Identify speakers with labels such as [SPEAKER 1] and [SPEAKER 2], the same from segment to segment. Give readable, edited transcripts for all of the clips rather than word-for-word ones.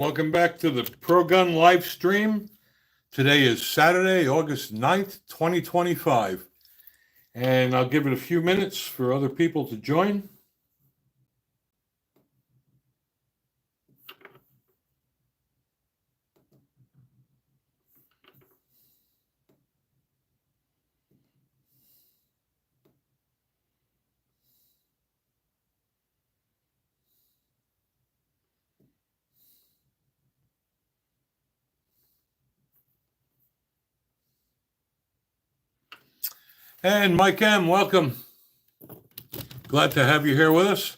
[SPEAKER 1] Welcome back to the Pro Gun live stream. Today is Saturday, August 9th, 2025. And I'll give it a few minutes for other people to join. And Mike M., welcome. Glad to have you here with us.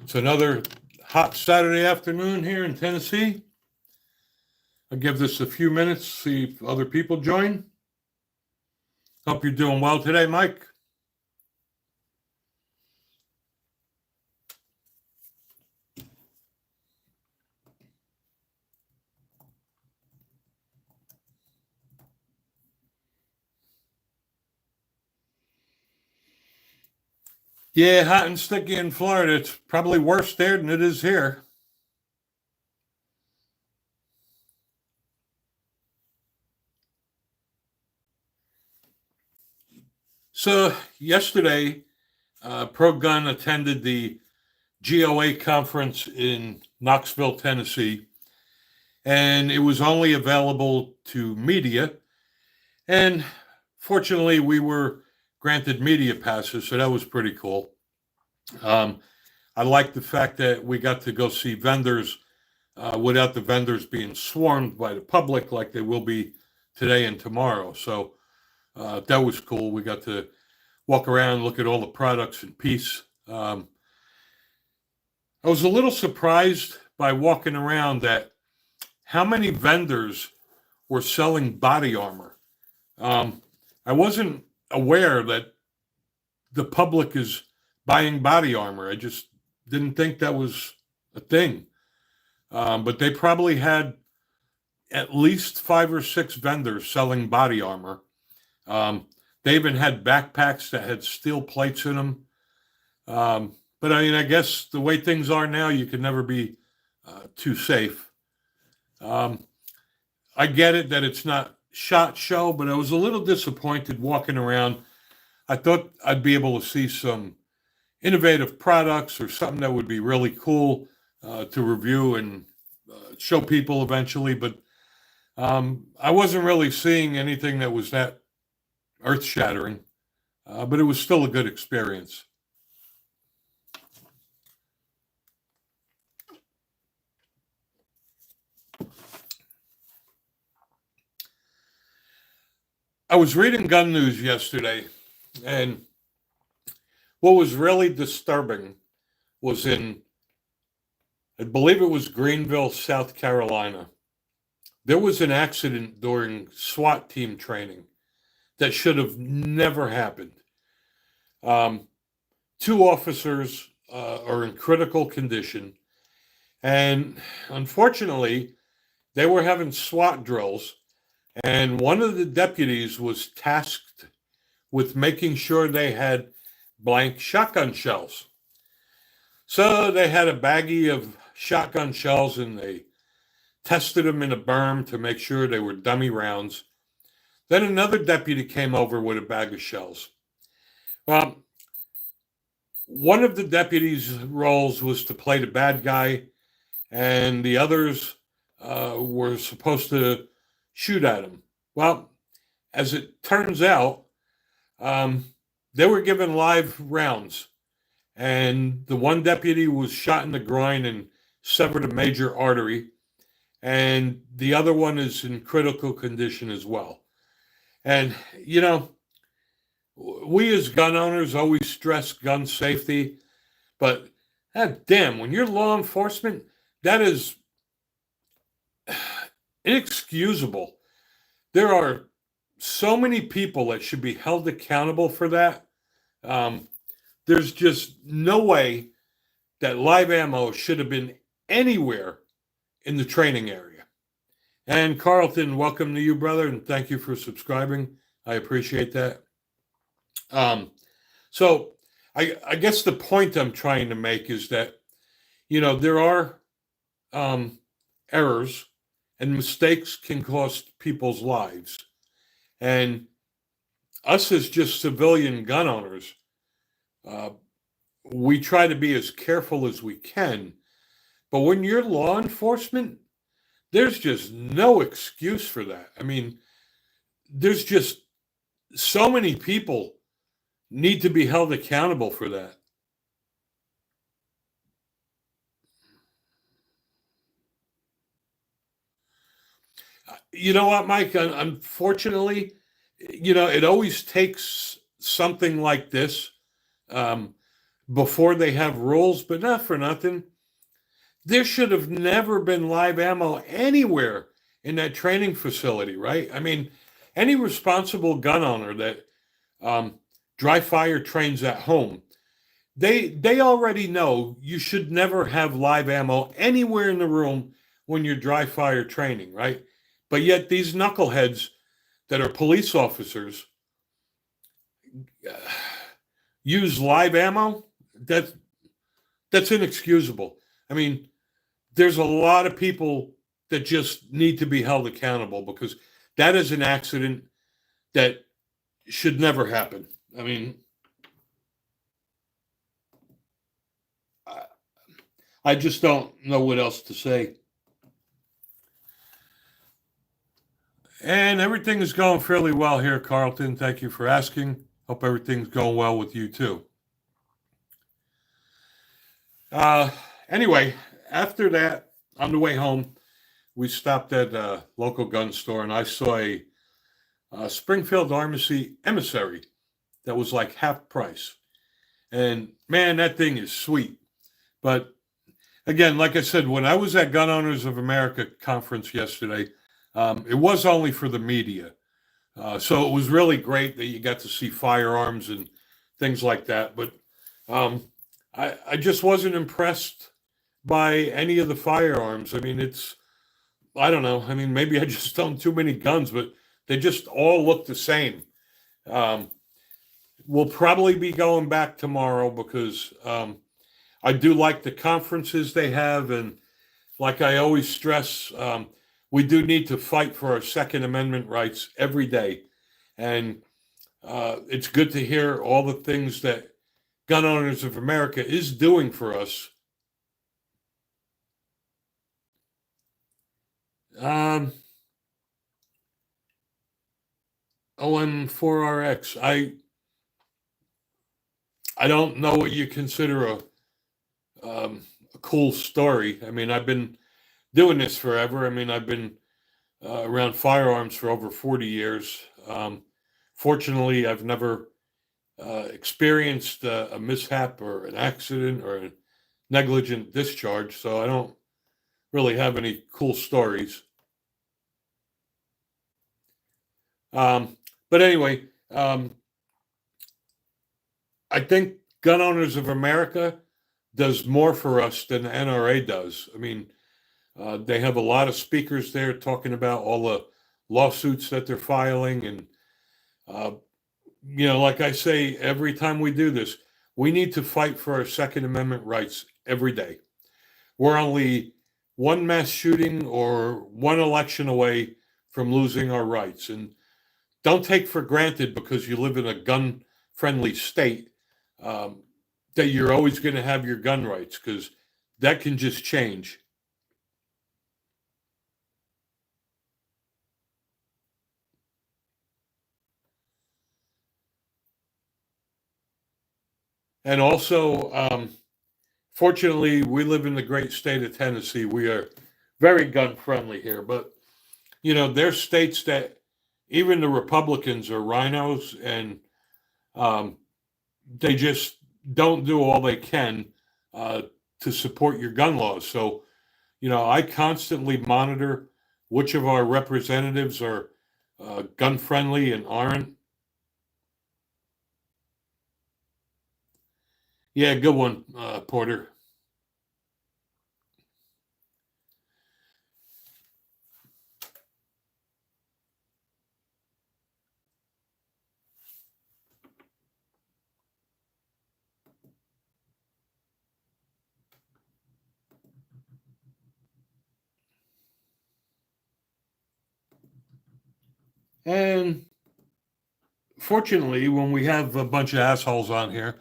[SPEAKER 1] It's another hot Saturday afternoon here in Tennessee. I'll give this a few minutes, see if other people join. Hope you're doing well today, Mike. Yeah, hot and sticky in Florida. It's probably worse there than it is here. So yesterday, Pro Gun attended the GOA conference in Knoxville, Tennessee, and it was only available to media. And fortunately, we were granted media passes, so that was pretty cool. I like the fact that we got to go see vendors without the vendors being swarmed by the public like they will be today and tomorrow. So that was cool. We got to walk around, look at all the products in peace. I was a little surprised by walking around at how many vendors were selling body armor. I wasn't aware that the public is buying body armor. I just didn't think that was a thing. But they probably had at least 5 or 6 vendors selling body armor. They even had backpacks that had steel plates in them. But I mean, I guess the way things are now, you can never be too safe. I get it that it's not SHOT Show, but I was a little disappointed walking around. I thought I'd be able to see some innovative products or something that would be really cool to review and show people eventually, but I wasn't really seeing anything that was that earth-shattering, but it was still a good experience. I was reading gun news yesterday, and what was really disturbing was I believe it was Greenville, South Carolina. There was an accident during SWAT team training that should have never happened. 2 officers are in critical condition, and unfortunately, they were having SWAT drills. And one of the deputies was tasked with making sure they had blank shotgun shells. So they had a baggie of shotgun shells and they tested them in a berm to make sure they were dummy rounds. Then another deputy came over with a bag of shells. Well, one of the deputies' roles was to play the bad guy, and the others were supposed to shoot at him. Well, as it turns out, they were given live rounds, and the one deputy was shot in the groin and severed a major artery, and the other one is in critical condition as well. And, you know, we as gun owners always stress gun safety, but damn, when you're law enforcement, that is inexcusable. There are so many people that should be held accountable for that. There's just no way that live ammo should have been anywhere in the training area. And Carlton, welcome to you, brother, and thank you for subscribing. I appreciate that. So I guess the point I'm trying to make is that, you know, there are um, errors, and mistakes can cost people's lives. And us as just civilian gun owners, uh, we try to be as careful as we can. But when you're law enforcement, there's just no excuse for that. I mean, there's just so many people need to be held accountable for that. You know what, Mike? Unfortunately, it always takes something like this um, before they have rules, but not for nothing. There should have never been live ammo anywhere in that training facility, right? I mean, any responsible gun owner that um, dry fire trains at home, they already know you should never have live ammo anywhere in the room when you're dry fire training, right? But yet these knuckleheads that are police officers uh, use live ammo. That that's inexcusable. I mean, there's a lot of people that just need to be held accountable because that is an accident that should never happen. I mean, I, I just don't know what else to say. And everything is going fairly well here, Carlton. Thank you for asking. Hope everything's going well with you too. Uh, anyway, after that, on the way home, we stopped at a local gun store and I saw a Springfield Armory emissary that was like half price. And man, that thing is sweet. But again, like I said, when I was at Gun Owners of America conference yesterday, it was only for the media. So it was really great that you got to see firearms and things like that. But um, I just wasn't impressed by any of the firearms. I mean, I don't know. I mean, maybe I just own too many guns, but they just all look the same. Um, we'll probably be going back tomorrow because I do like the conferences they have. And like I always stress, we do need to fight for our Second Amendment rights every day. And it's good to hear all the things that Gun Owners of America is doing for us. Um, OM4RX. I don't know what you consider a cool story. I mean, I've been doing this forever. I mean, I've been around firearms for over 40 years. Fortunately, I've never experienced a mishap or an accident or a negligent discharge, so I don't really have any cool stories. Um, but anyway, I think Gun Owners of America does more for us than the NRA does. I mean, they have a lot of speakers there talking about all the lawsuits that they're filing. And, uh, like I say, every time we do this, we need to fight for our Second Amendment rights every day. We're only one mass shooting or one election away from losing our rights. And don't take for granted because you live in a gun friendly state um, that you're always going to have your gun rights because that can just change. And also, fortunately, we live in the great state of Tennessee. We are very gun friendly here, but there's states that even the Republicans are rhinos, and um, they just don't do all they can uh, to support your gun laws. So, I constantly monitor which of our representatives are gun friendly and aren't. Yeah, good one, Porter. And fortunately, when we have a bunch of assholes on here,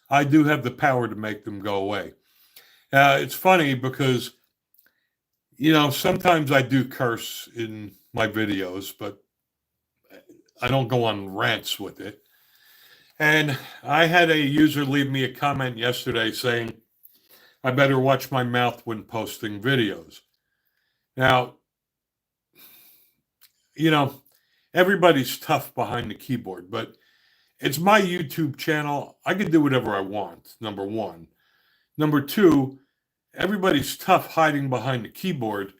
[SPEAKER 1] I do have the power to make them go away. It's funny because, sometimes I do curse in my videos, but I don't go on rants with it. And I had a user leave me a comment yesterday saying, I better watch my mouth when posting videos. Now, everybody's tough behind the keyboard, but it's my YouTube channel. I can do whatever I want, number one. Number two, everybody's tough hiding behind the keyboard.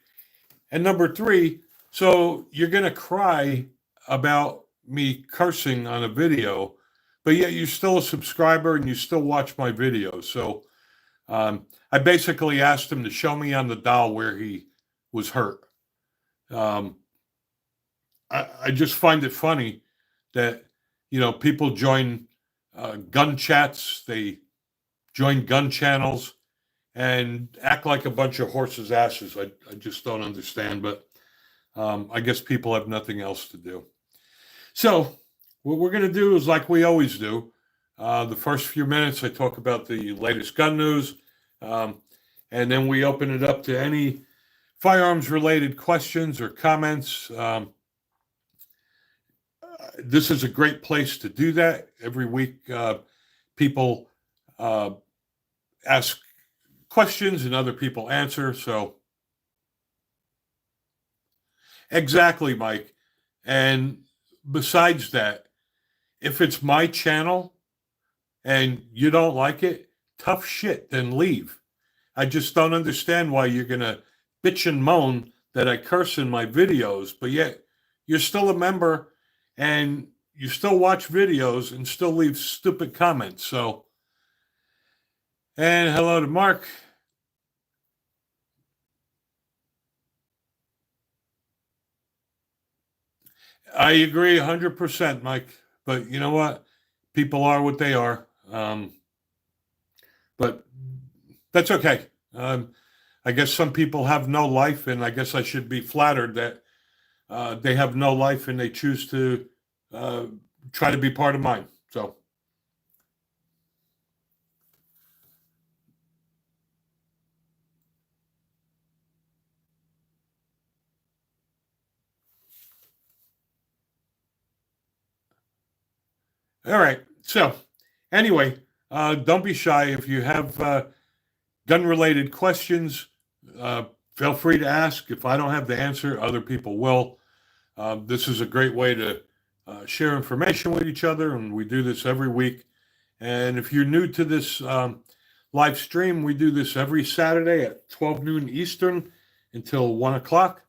[SPEAKER 1] And number three, so you're going to cry about me cursing on a video, but yet you're still a subscriber and you still watch my videos. So I basically asked him to show me on the doll where he was hurt. I just find it funny that, people join gun chats, they join gun channels and act like a bunch of horses' asses. I just don't understand, but I guess people have nothing else to do. So what we're going to do is like we always do. The first few minutes, I talk about the latest gun news, and then we open it up to any firearms-related questions or comments. This is a great place to do that. Every week, people ask questions and other people answer. So, exactly, Mike. And besides that, if it's my channel and you don't like it, tough shit, then leave. I just don't understand why you're going to bitch and moan that I curse in my videos, but yet you're still a member and you still watch videos and still leave stupid comments. So, and hello to Mark. I agree 100%, Mike. But you know what? People are what they are. But that's okay. I guess some people have no life, and I guess I should be flattered that they have no life and they choose to try to be part of mine. So. All right. So, anyway, don't be shy. If you have gun-related questions, feel free to ask. If I don't have the answer, other people will. This is a great way to share information with each other, and we do this every week. And if you're new to this live stream, we do this every Saturday at 12 noon Eastern until 1 o'clock.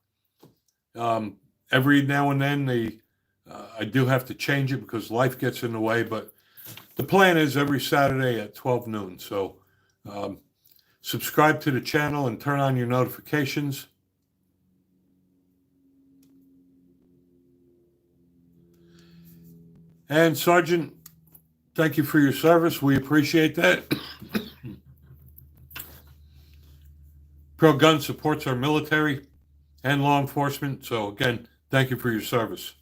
[SPEAKER 1] Every now and then, I do have to change it because life gets in the way, but the plan is every Saturday at 12 noon. So subscribe to the channel and turn on your notifications. And Sergeant, thank you for your service. We appreciate that. Pro Gun supports our military and law enforcement. So again, thank you for your service.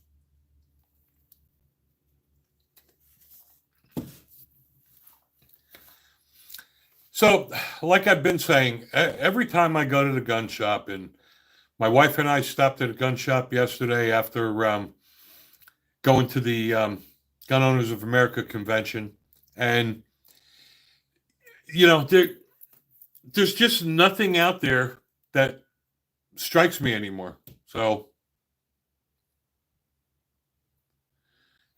[SPEAKER 1] So, like I've been saying, every time I go to the gun shop, and my wife and I stopped at a gun shop yesterday after going to the Gun Owners of America convention, and there's just nothing out there that strikes me anymore. So,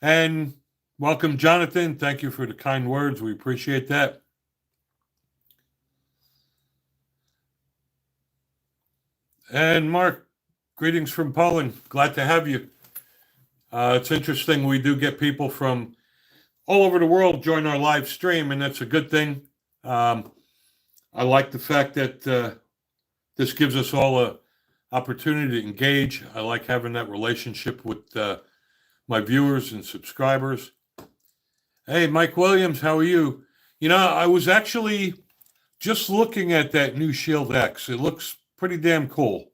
[SPEAKER 1] and welcome, Jonathan. Thank you for the kind words. We appreciate that. And Mark, greetings from Poland. Glad to have you. It's interesting. We do get people from all over the world join our live stream, and that's a good thing. I like the fact that this gives us all an opportunity to engage. I like having that relationship with my viewers and subscribers. Hey, Mike Williams, how are you? I was actually just looking at that new Shield X. It looks pretty damn cool.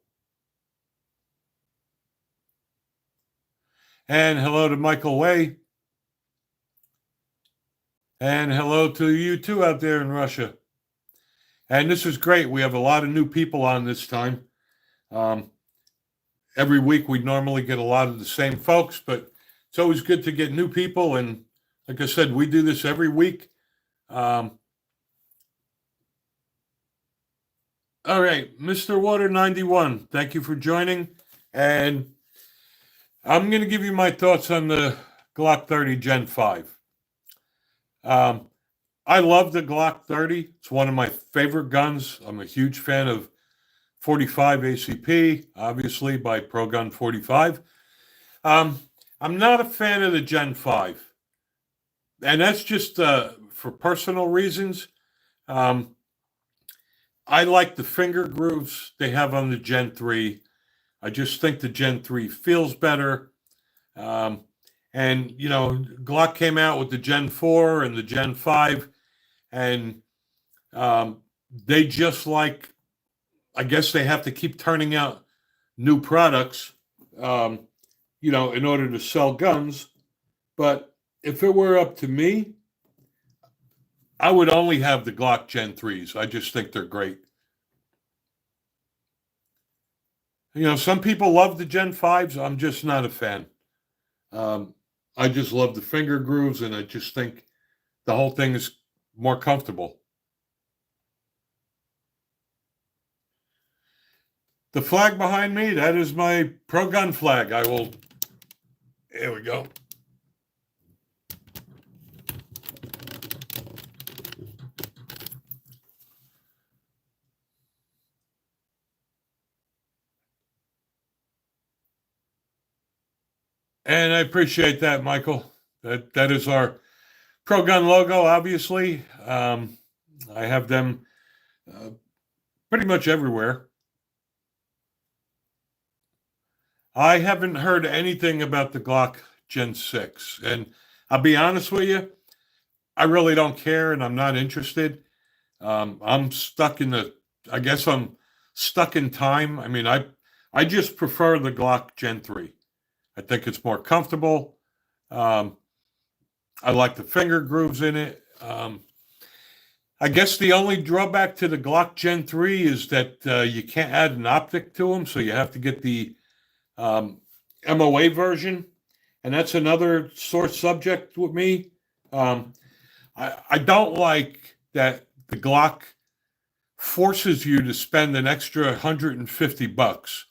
[SPEAKER 1] And hello to Michael Way. And hello to you too out there in Russia. And this is great. We have a lot of new people on this time. Every week we normally get a lot of the same folks, but it's always good to get new people. And like I said, we do this every week. All right, Mr. Water 91, thank you for joining. And I'm going to give you my thoughts on the Glock 30 Gen 5. I love the Glock 30. It's one of my favorite guns. I'm a huge fan of 45 ACP, obviously by Pro Gun 45. I'm not a fan of the Gen 5. And that's just for personal reasons. I like the finger grooves they have on the Gen 3. I just think the Gen 3 feels better. And, you know, Glock came out with the Gen 4 and the Gen 5, and they just like, I guess they have to keep turning out new products, you know, in order to sell guns. But if it were up to me, I would only have the Glock Gen 3s. I just think they're great. You know, some people love the Gen 5s. I'm just not a fan. I just love the finger grooves, and I just think the whole thing is more comfortable. The flag behind me, that is my Pro Gun flag. Here we go. And I appreciate that, Michael. That is our Pro Gun logo, obviously. I have them pretty much everywhere. I haven't heard anything about the Glock Gen 6. And I'll be honest with you, I really don't care and I'm not interested. I'm stuck in I guess I'm stuck in time. I mean, I just prefer the Glock Gen 3. I think it's more comfortable. I like the finger grooves in it. I guess the only drawback to the Glock Gen 3 is that you can't add an optic to them, so you have to get the MOA version, and that's another sore subject with me. I don't like that the Glock forces you to spend an extra $150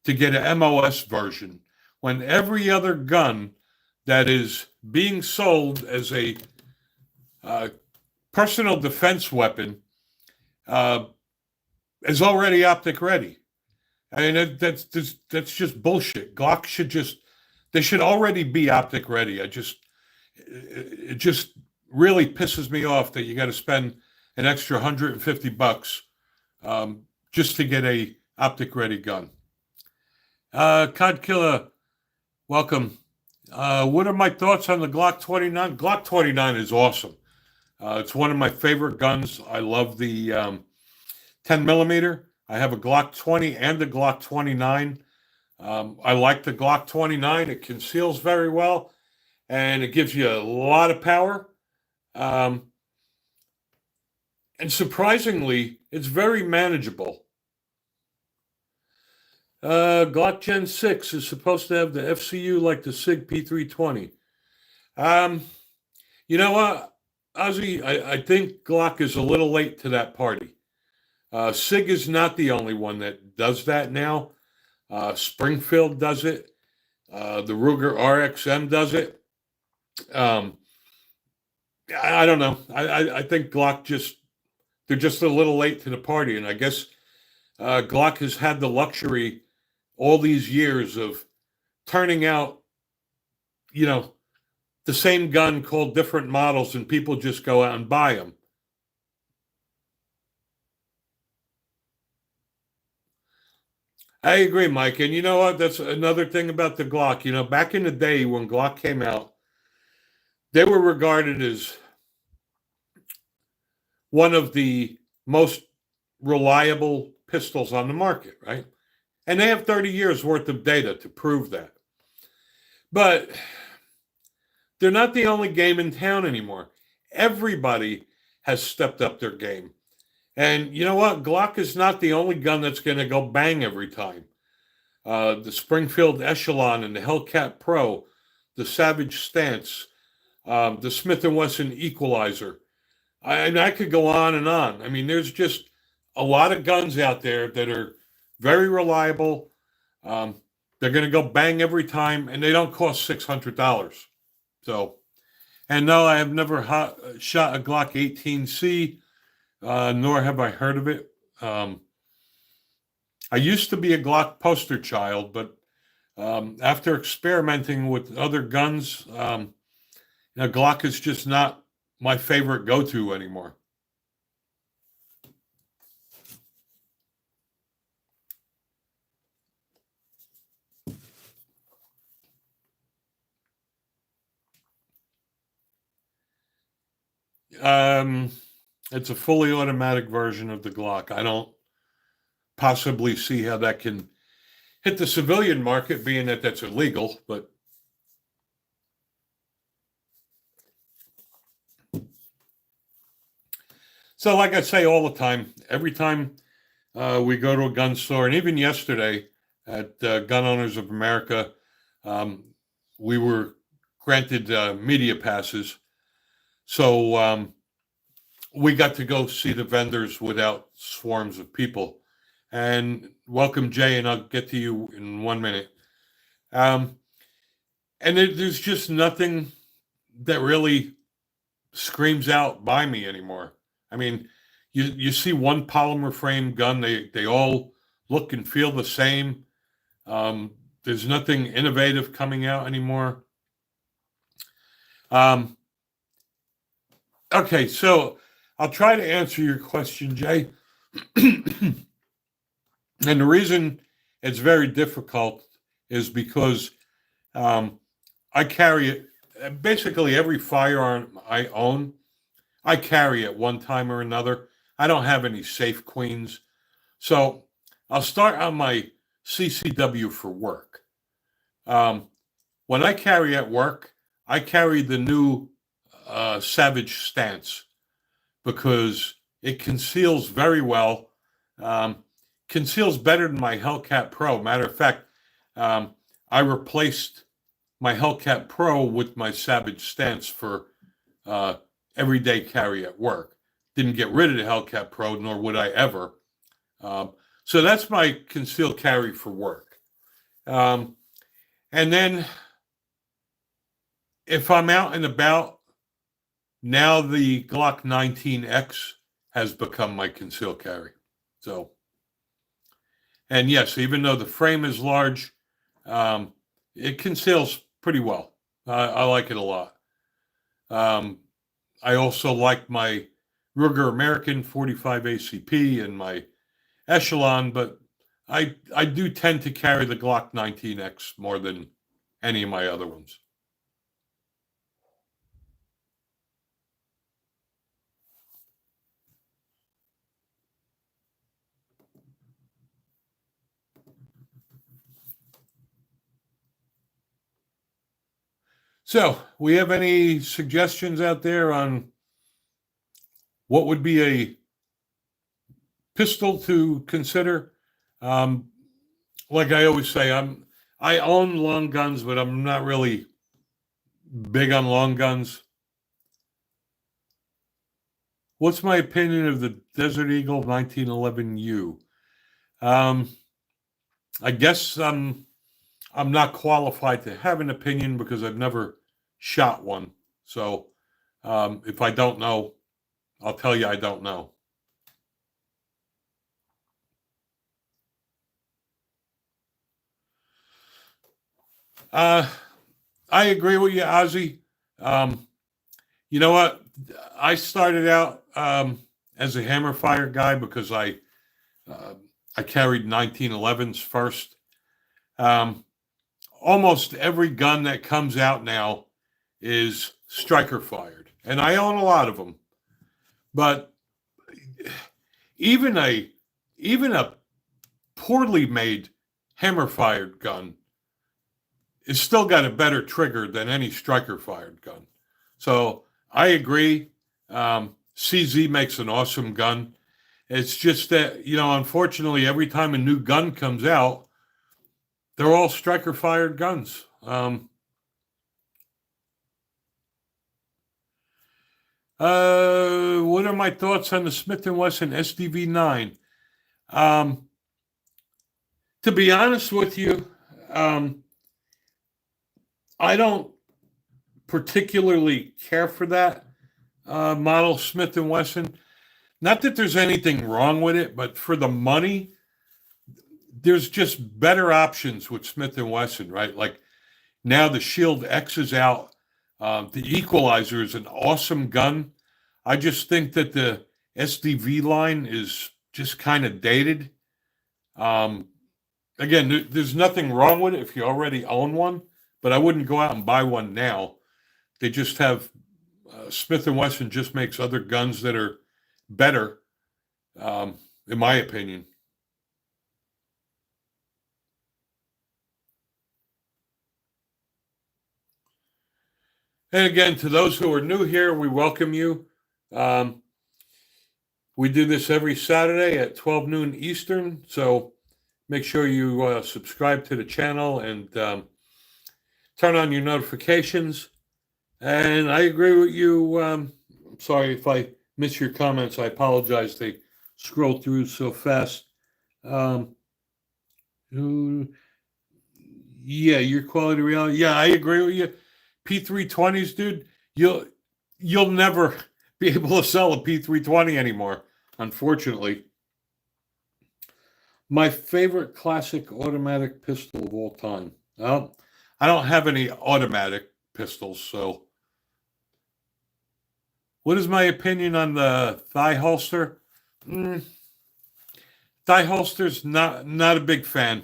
[SPEAKER 1] to get an MOS version when every other gun that is being sold as a personal defense weapon is already optic ready. I mean, that's just bullshit. Glock they should already be optic ready. It just really pisses me off that you got to spend an extra $150 just to get a optic ready gun. Cod Killer, welcome. What are my thoughts on the Glock 29? Glock 29 is awesome. It's one of my favorite guns. I love the 10 millimeter. I have a Glock 20 and a Glock 29. I like the Glock 29. It conceals very well, and it gives you a lot of power. And surprisingly, it's very manageable. Glock Gen 6 is supposed to have the FCU like the SIG P320. You know what, Ozzy? I think Glock is a little late to that party. SIG is not the only one that does that now. Springfield does it. The Ruger RXM does it. I don't know. I think Glock they're just a little late to the party. And I guess Glock has had the luxury all these years of turning out, you know, the same gun called different models, and people just go out and buy them. I agree, Mike. And you know what? That's another thing about the Glock. You know, back in the day when Glock came out, they were regarded as one of the most reliable pistols on the market, right? And they have 30 years worth of data to prove that. But they're not the only game in town anymore. Everybody has stepped up their game. And you know what? Glock is not the only gun that's going to go bang every time. The Springfield Echelon and the Hellcat Pro, the Savage Stance, the Smith & Wesson Equalizer. I could go on and on. I mean, there's just a lot of guns out there that are very reliable. They're going to go bang every time, and they don't cost $600. So, and no, I have never shot a Glock 18C, nor have I heard of it. I used to be a Glock poster child, but after experimenting with other guns, Glock is just not my favorite go-to anymore. It's a fully automatic version of the Glock. I don't possibly see how that can hit the civilian market, being that that's illegal, but so like I say all the time, every time we go to a gun store, and even yesterday at Gun Owners of America, we were granted media passes. So we got to go see the vendors without swarms of people. And welcome, Jay, and I'll get to you in 1 minute. And there's just nothing that really screams out by me anymore. I mean, you see one polymer frame gun, they all look and feel the same. There's nothing innovative coming out anymore. Okay, so I'll try to answer your question, Jay. And the reason it's very difficult is because I carry it. Basically, every firearm I own, I carry at one time or another. I don't have any safe queens. So I'll start on my CCW for work. When I carry at work, I carry the new Savage Stance because it conceals very well. Conceals better than my Hellcat Pro. Matter of fact, I replaced my Hellcat Pro with my Savage Stance for everyday carry at work. Didn't get rid of the Hellcat Pro, nor would I ever. So that's my concealed carry for work. And then if I'm out and about, now the Glock 19X has become my concealed carry. So, and yes, even though the frame is large, it conceals pretty well. I like it a lot. I also like my Ruger American 45 ACP and my Echelon, but I do tend to carry the Glock 19X more than any of my other ones. So, we have any suggestions out there on what would be a pistol to consider? Like I always say, I own long guns, but I'm not really big on long guns. What's my opinion of the Desert Eagle 1911U? I guess I'm not qualified to have an opinion because I've never shot one. So if I don't know, I'll tell you I don't know. I agree with you, Ozzy. You know what? I started out as a hammer fire guy because I carried 1911s first. Almost every gun that comes out now is striker fired, and I own a lot of them. But even a poorly made hammer fired gun it's still got a better trigger than any striker fired gun. So I agree. CZ makes an awesome gun. It's just that, unfortunately, every time a new gun comes out, they're all striker fired guns. What are my thoughts on the Smith & Wesson SDV-9? To be honest with you, I don't particularly care for that model Smith & Wesson. Not that there's anything wrong with it, but for the money, there's just better options with Smith & Wesson, right? Like now the Shield X is out. The Equalizer is an awesome gun. I just think that the SDV line is just kind of dated. Again, there's nothing wrong with it if you already own one, but I wouldn't go out and buy one now. They just have Smith & Wesson just makes other guns that are better, in my opinion. And again, to those who are new here, we welcome you. We do this every Saturday at 12 noon Eastern, so make sure you subscribe to the channel and turn on your notifications. And I agree with you. I'm sorry if I miss your comments. I apologize. They scroll through so fast. Yeah, your quality reality. Yeah, I agree with you. P320s, dude, you'll never be able to sell a P320 anymore, unfortunately. My favorite classic automatic pistol of all time. Well, I don't have any automatic pistols, so. What is my opinion on the thigh holster? Thigh holster's not a big fan.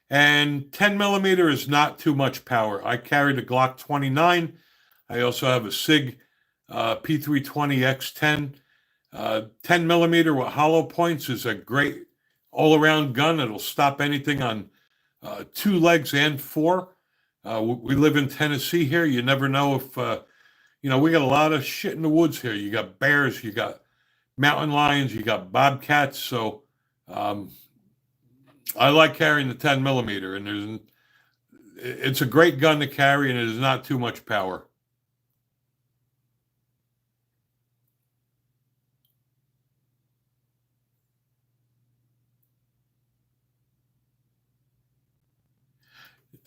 [SPEAKER 1] And 10 millimeter is not too much power. I carry the Glock 29. I also have a SIG P320 X10. 10 millimeter with hollow points is a great all-around gun. It'll stop anything on 2 legs and 4. We live in Tennessee here. You never know if, we got a lot of shit in the woods here. You got bears, you got mountain lions, you got bobcats. So I like carrying the 10 millimeter, and it's a great gun to carry, and it is not too much power.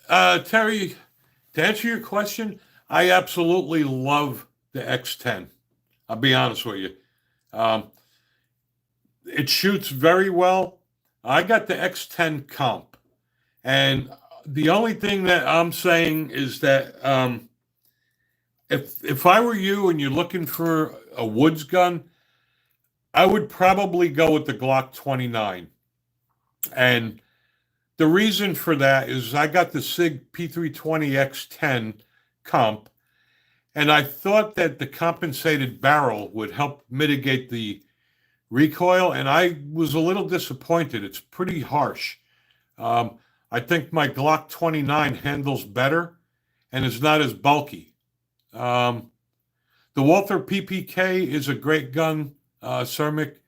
[SPEAKER 1] Terry, to answer your question, I absolutely love the X10. I'll be honest with you. It shoots very well. I got the X10 comp. And the only thing that I'm saying is that if I were you and you're looking for a woods gun, I would probably go with the Glock 29. And the reason for that is I got the SIG P320 X10 comp, and I thought that the compensated barrel would help mitigate the recoil, and I was a little disappointed. It's pretty harsh. I think my Glock 29 handles better and is not as bulky. The Walther PPK is a great gun, Cermic,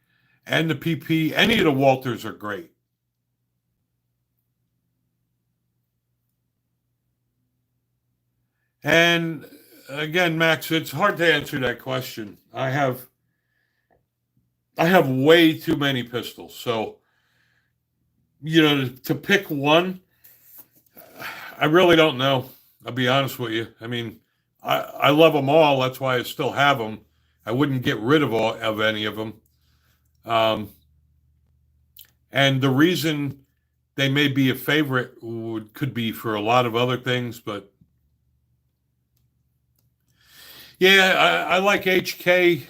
[SPEAKER 1] and the PP. Any of the Walters are great. And again, Max, it's hard to answer that question. I have way too many pistols. So, to pick one, I really don't know. I'll be honest with you. I mean, I love them all. That's why I still have them. I wouldn't get rid of any of them. And the reason they may be a favorite could be for a lot of other things, but yeah, I like HK,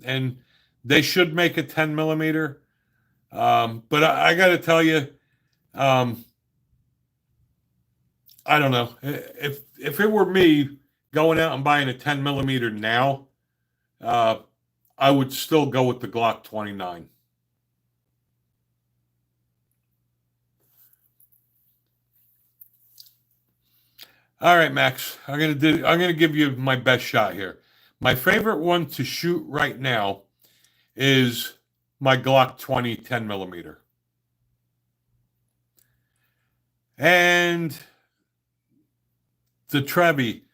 [SPEAKER 1] and they should make a 10 millimeter. But I got to tell you, I don't know. If it were me going out and buying a 10 millimeter now, I would still go with the Glock 29. All right, Max. I'm gonna give you my best shot here. My favorite one to shoot right now is my Glock 20 10 millimeter. And the Trevi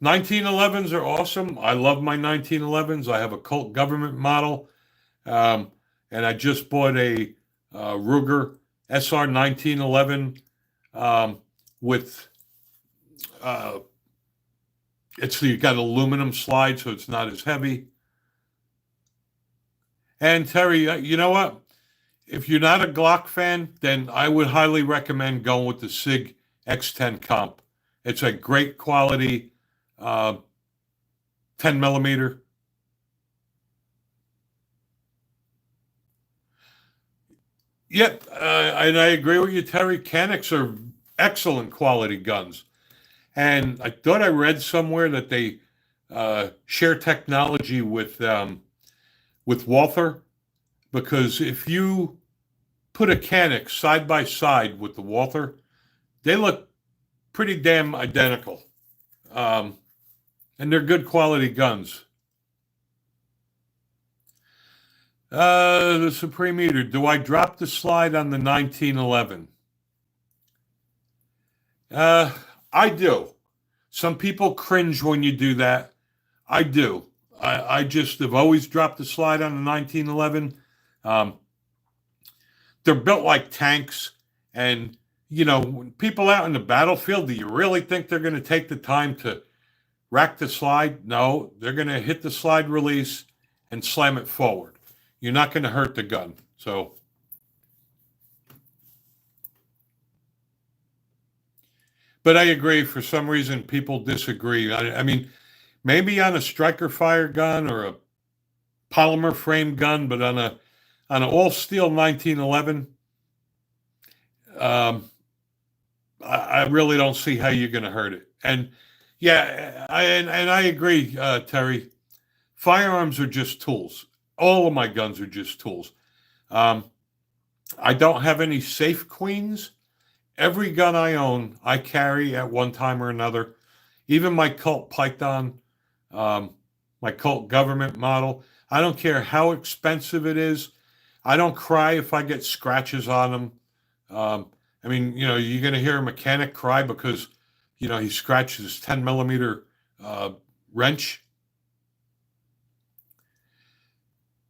[SPEAKER 1] 1911s are awesome. I love my 1911s. I have a Colt government model, um, and I just bought a Ruger SR 1911 with uh, it's you got aluminum slide, so it's not as heavy. And Terry, you know what? If you're not a Glock fan, then I would highly recommend going with the Sig X10 Comp. It's a great quality uh, 10 millimeter. Yep, and I agree with you, Terry. Canics are excellent quality guns. And I thought I read somewhere that they share technology with Walther, because if you put a Canic side by side with the Walther, they look pretty damn identical. Um, and they're good quality guns. The Supreme Eater. Do I drop the slide on the 1911? Uh, I do. Some people cringe when you do that. I do. I just have always dropped the slide on the 1911. Um, they're built like tanks. And, when people out in the battlefield, do you really think they're going to take the time to rack the slide? No, they're going to hit the slide release and slam it forward. You're not going to hurt the gun. So, but I agree. For some reason, people disagree. I mean, maybe on a striker fire gun or a polymer frame gun, but on an all steel 1911, um, I really don't see how you're going to hurt it. And yeah, and I agree, Terry. Firearms are just tools. All of my guns are just tools. Um, I don't have any safe queens. Every gun I own, I carry at one time or another. Even my Colt Python, um, my Colt government model. I don't care how expensive it is. I don't cry if I get scratches on them. I mean, you're going to hear a mechanic cry because, he scratches his 10 millimeter uh, wrench.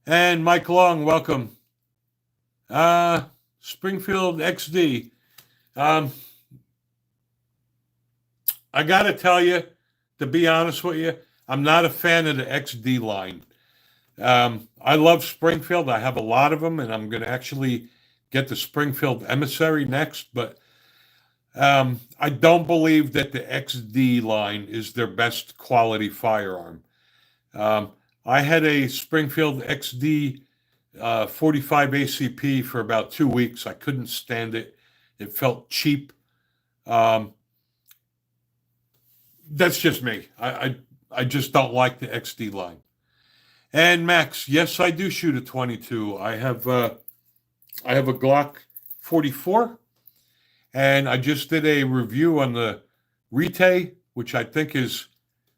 [SPEAKER 1] And Mike Long, welcome. Springfield XD. Um, I got to tell you, to be honest with you, I'm not a fan of the XD line. I love Springfield. I have a lot of them, and I'm going to actually get the Springfield Emissary next. But I don't believe that the XD line is their best quality firearm. I had a Springfield XD 45 ACP for about 2 weeks. I couldn't stand it. It felt cheap. Um, that's just me. I just don't like the XD line. And Max, yes, I do shoot a 22. I have a Glock 44, and I just did a review on the Rite, which I think is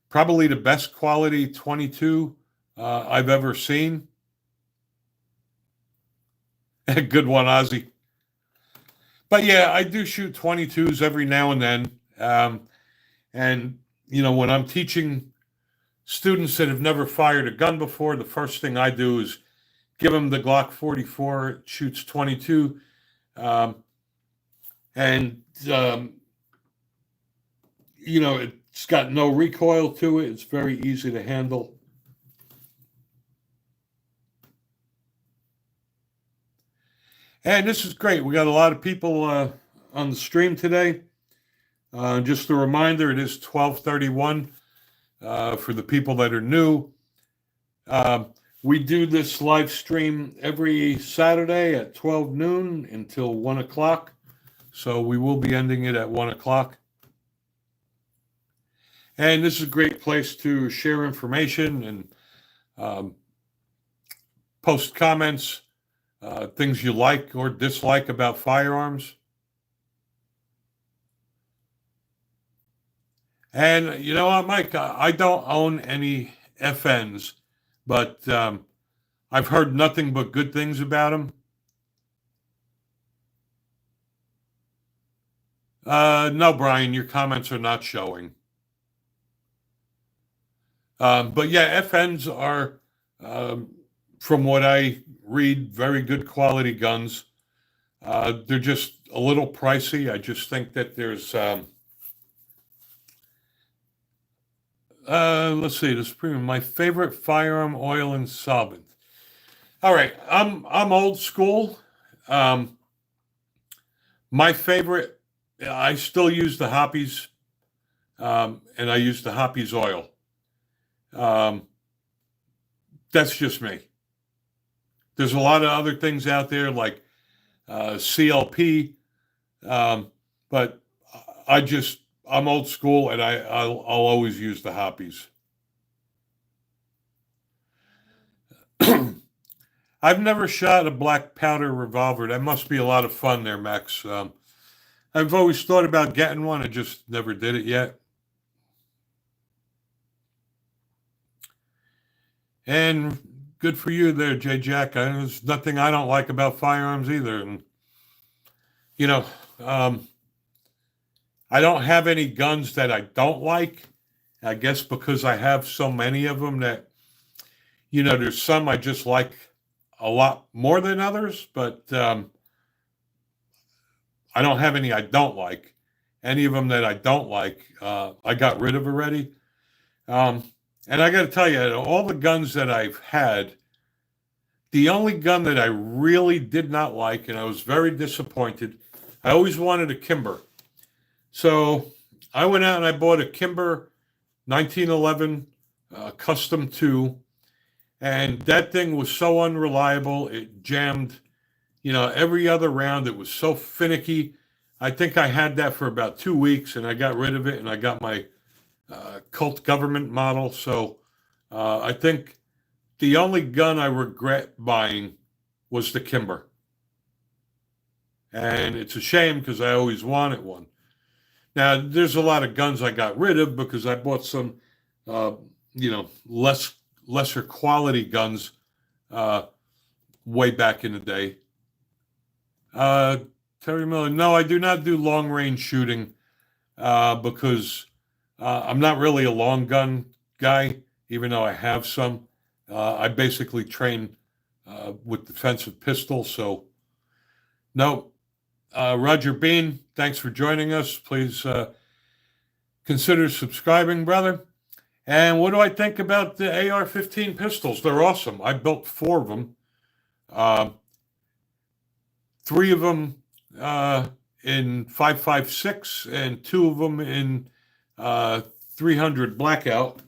[SPEAKER 1] probably the best quality 22 I've ever seen. Good one, Ozzy. But yeah, I do shoot 22s every now and then. And, when I'm teaching students that have never fired a gun before, the first thing I do is give them the Glock 44. It shoots 22. Um, and, it's got no recoil to it. It's very easy to handle. And this is great. We got a lot of people on the stream today. Just a reminder, it is 12:31 for the people that are new. We do this live stream every Saturday at 12 noon until 1 o'clock. So we will be ending it at 1 o'clock. And this is a great place to share information and post comments, things you like or dislike about firearms. And you know what, Mike? I don't own any FNs, but I've heard nothing but good things about them. No, Brian, your comments are not showing. But yeah, FNs are, um, from what I read, very good quality guns. They're just a little pricey. I just think that there's, let's see, this premium. My favorite firearm, oil and solvent. All right, I'm old school. Um, my favorite, I still use the Hoppies, and I use the Hoppies oil. Um, that's just me. There's a lot of other things out there like CLP, um, but I'm old school, and I'll always use the Hoppies. I've never shot a black powder revolver. That must be a lot of fun there, Max. I've always thought about getting one. I just never did it yet. And good for you there, J Jack. There's nothing I don't like about firearms either. And, you know, um, I don't have any guns that I don't like. I guess because I have so many of them that, there's some I just like a lot more than others, but I don't have any I don't like. Any of them that I don't like, I got rid of already. Um, and I got to tell you, all the guns that I've had, the only gun that I really did not like, and I was very disappointed, I always wanted a Kimber. So I went out and I bought a Kimber 1911 Custom 2, and that thing was so unreliable. It jammed, every other round. It was so finicky. I think I had that for about 2 weeks, and I got rid of it, and I got my Colt government model. So I think the only gun I regret buying was the Kimber. And it's a shame because I always wanted one. Now, there's a lot of guns I got rid of because I bought some, uh, lesser quality guns uh, way back in the day. Uh, Terry Miller, no, I do not do long range shooting because I'm not really a long gun guy, even though I have some. I basically train with defensive pistols. So, no. Roger Bean, thanks for joining us. Please consider subscribing, brother. And what do I think about the AR-15 pistols? They're awesome. I built 4 of them. Uh, 3 of them in 5.56 and 2 of them in 300 blackout.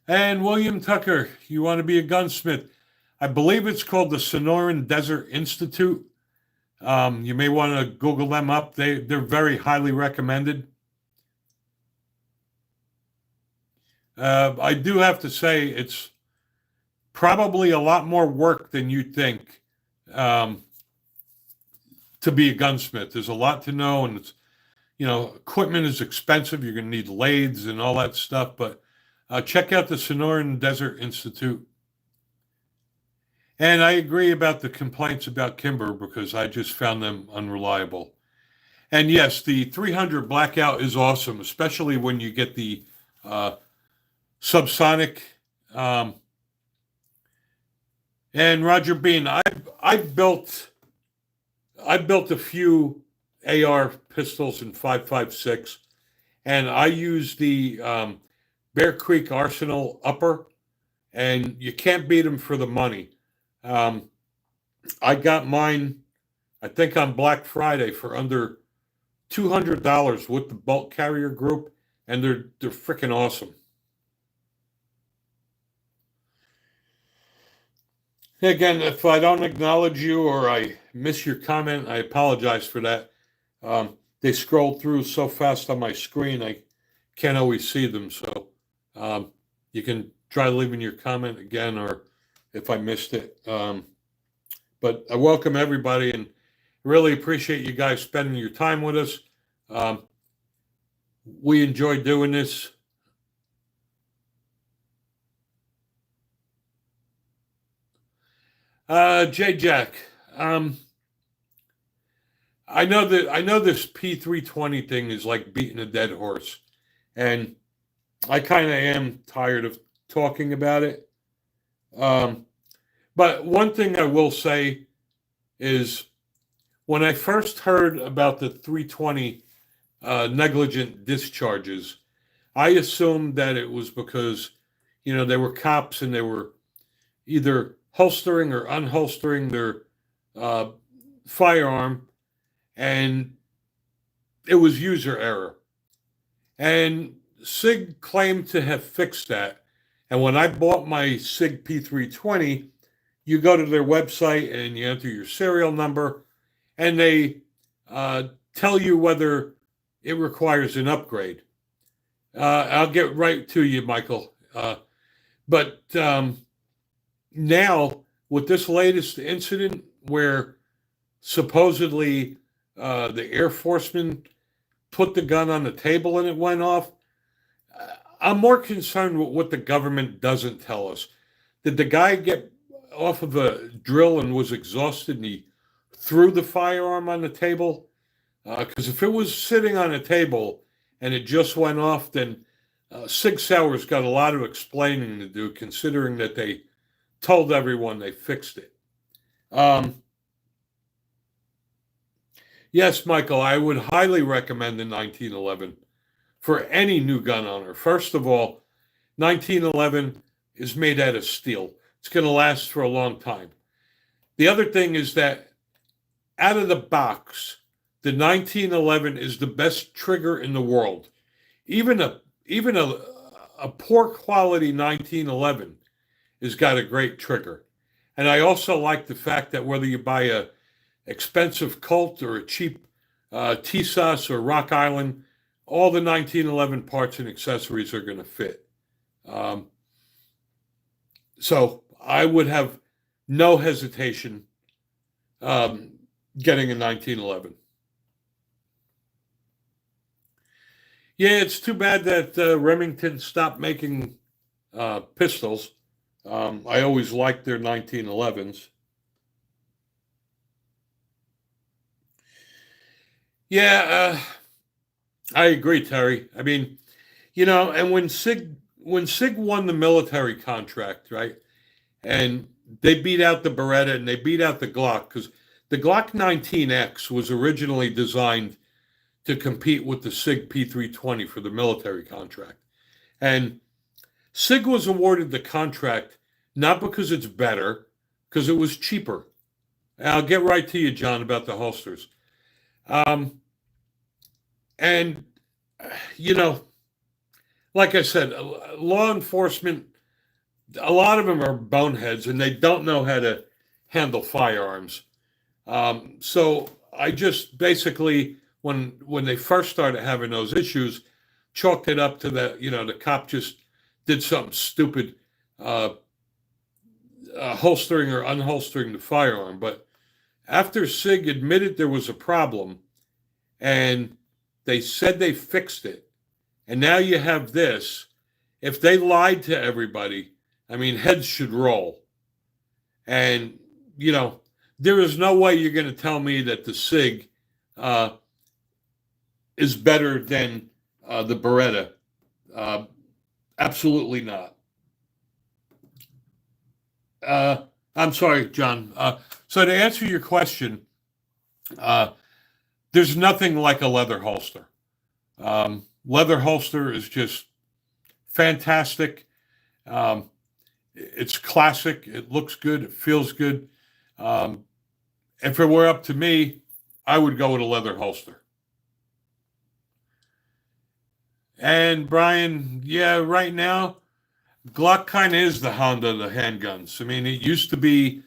[SPEAKER 1] And William Tucker, you want to be a gunsmith? I believe it's called the Sonoran Desert Institute. You may want to Google them up. They're very highly recommended. I do have to say it's probably a lot more work than you think um, to be a gunsmith. There's a lot to know, and equipment is expensive. You're going to need lathes and all that stuff. But check out the Sonoran Desert Institute. And I agree about the complaints about Kimber because I just found them unreliable. And yes, the 300 blackout is awesome, especially when you get the subsonic. Um, and Roger Bean, I built a few AR pistols in 5.56, and I used the Bear Creek Arsenal upper, and you can't beat them for the money. I got mine, I think on Black Friday for under $200 with the bulk carrier group, and they're freaking awesome. Again, if I don't acknowledge you or I miss your comment, I apologize for that. They scroll through so fast on my screen, I can't always see them. So, um, You can try leaving your comment again, or if I missed it. But I welcome everybody and really appreciate you guys spending your time with us. We enjoy doing this. J Jack, I know this P320 thing is like beating a dead horse, and I kind of am tired of talking about it. Um, but one thing I will say is when I first heard about the 320 negligent discharges, I assumed that it was because, they were cops and they were either holstering or unholstering their uh, firearm, and it was user error. And SIG claimed to have fixed that. And when I bought my SIG P320, you go to their website and you enter your serial number, and they tell you whether it requires an upgrade. I'll get right to you, Michael. But now, with this latest incident where supposedly the Air Forceman put the gun on the table and it went off, I'm more concerned with what the government doesn't tell us. Did the guy get off of a drill and was exhausted and he threw the firearm on the table? Because if it was sitting on a table and it just went off, then Sig Sauer's got a lot of explaining to do, considering that they told everyone they fixed it. Yes, Michael, I would highly recommend the 1911 for any new gun owner. First of all, 1911 is made out of steel. It's going to last for a long time. The other thing is that out of the box, the 1911 is the best trigger in the world. Even a poor quality 1911 has got a great trigger. And I also like the fact that whether you buy a expensive Colt or a cheap TSAS or Rock Island, all the 1911 parts and accessories are going to fit. So I would have no hesitation getting a 1911. Yeah, it's too bad that Remington stopped making pistols. I always liked their 1911s. Yeah, I agree, Terry. I mean, and when Sig won the military contract, right, and they beat out the Beretta and they beat out the Glock, because the Glock 19X was originally designed to compete with the SIG P320 for the military contract. And SIG was awarded the contract not because it's better, because it was cheaper. And I'll get right to you, John, about the holsters. And, like I said, law enforcement, a lot of them are boneheads and they don't know how to handle firearms. So I just basically, when they first started having those issues, chalked it up to that, the cop just did something stupid, holstering or unholstering the firearm. But after SIG admitted there was a problem and they said they fixed it, and now you have this, if they lied to everybody, I mean, heads should roll. And, there is no way you're going to tell me that the SIG is better than the Beretta. Absolutely not. I'm sorry, John. So to answer your question, there's nothing like a leather holster. Leather holster is just fantastic. It's classic. It looks good. It feels good. If it were up to me, I would go with a leather holster. And Brian, yeah, right now, Glock kind of is the Honda of the handguns. I mean, it used to be,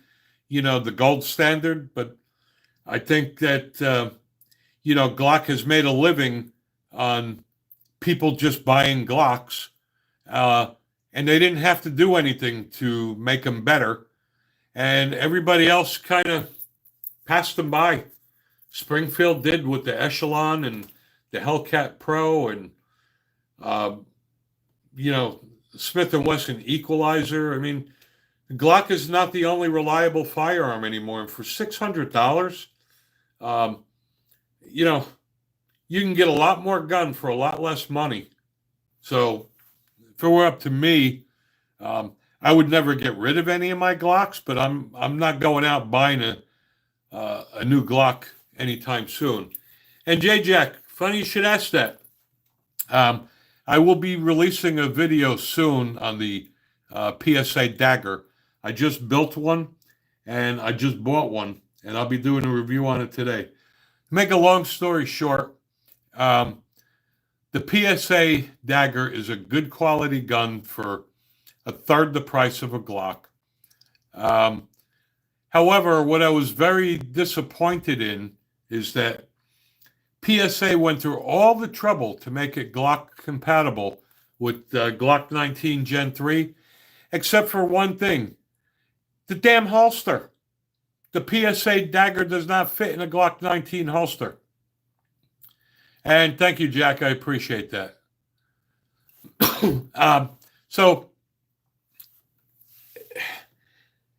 [SPEAKER 1] the gold standard, but I think that, Glock has made a living on people just buying Glocks. and they didn't have to do anything to make them better. And everybody else kind of passed them by. Springfield did with the Echelon and the Hellcat Pro, and uh, you know, Smith and Wesson Equalizer. I mean, Glock is not the only reliable firearm anymore. And for $600, um, you know, you can get a lot more gun for a lot less money. So if it were up to me, I would never get rid of any of my Glocks, but I'm not going out buying a new Glock anytime soon. And J Jack, funny you should ask that. I will be releasing a video soon on the PSA Dagger. I just built one and I just bought one, and I'll be doing a review on it today. To make a long story short, the PSA Dagger is a good quality gun for a third the price of a Glock. However, what I was very disappointed in is that PSA went through all the trouble to make it Glock compatible with Glock 19 Gen 3, except for one thing: the damn holster. The PSA Dagger does not fit in a Glock 19 holster. And thank you, Jack. I appreciate that. So,